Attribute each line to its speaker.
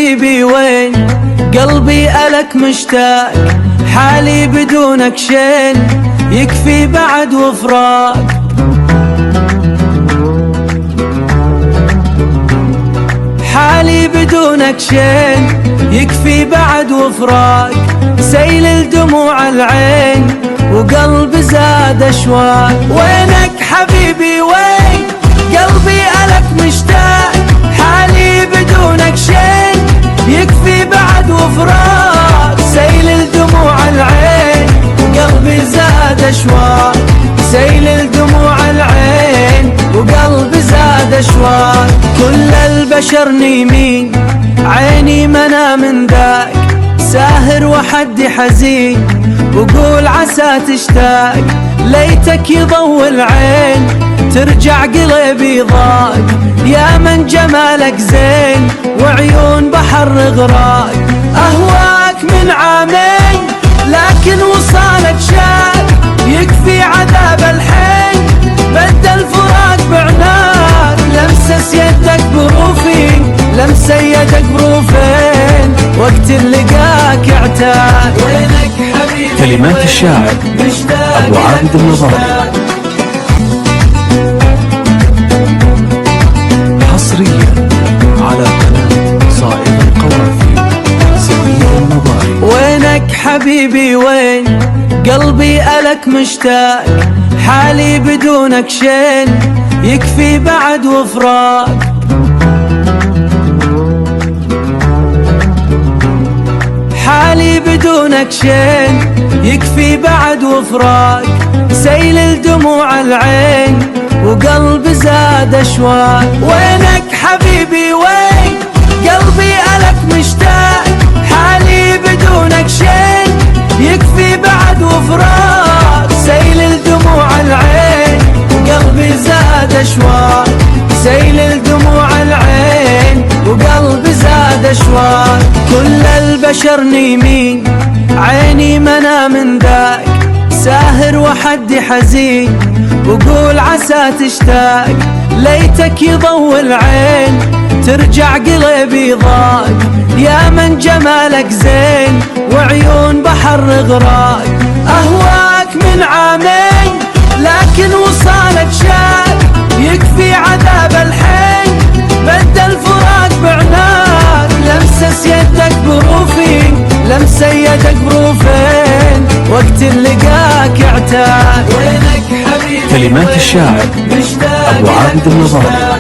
Speaker 1: حبيبي وين قلبي ألك مشتاق، حالي بدونك شين يكفي بعد وفراق. حالي بدونك شين يكفي بعد وفراق. سيل الدموع العين وقلبي زاد أشواق. وينك حبيبي وين قلبي ألك مشتاق، حالي بدونك شين يكفي بعد وفراق. سيل الدموع العين وقلبي زاد أشواق. سيل الدموع العين وقلبي زاد أشواق. كل البشر نيمين عيني منا من ذاك، ساهر وحدي حزين وقول عسى تشتاق. ليتك يضوي العين ترجع قلبي ضاق، يا من جمالك زين وعيون بحر غراق. أهواك من عامين لكن وصالك شاق، يكفي عذاب الحين بدل فراق بعناق. لمسس يدك بروفي لمس يدك بروفين، وقت اللقاك اعتاد. وينك حبيبي
Speaker 2: كلمات الشاعر أبو عابد النظاري، حصريا على قناة صائب القوافي سمير النظاري.
Speaker 1: وينك حبيبي وين قلبي ألك مشتاق، حالي بدونك شين يكفي بعد وفراق. حالي بدونك شين يكفي بعد وفراق. سيل الدموع العين وقلبي زاد أشواق. وينك حبيبي وين قلبي ألك مشتاق، حالي بدونك شين يكفي بعد وفراق. سيل الدموع العين وقلبي زاد أشواق. سيل الدموع العين وقلبي زاد أشواق. كل البشر نيمين عيني منا من ذاك، ساهر وحدي حزين وقول عسى تشتاق. ليتك يضوي العين ترجع قلبي ضاق، يا من جمالك زين وعيون بحر غراق. أهواك من عامين لكن وصالك شاق، يكفي عذاب الحين بدل فراق بعناق. لمسس يدك بروفي لمس يدك بروفين، وقت اللقاك اعتاد. وينك حبيبي
Speaker 2: كلمات الشاعر أبو عابد النظاري.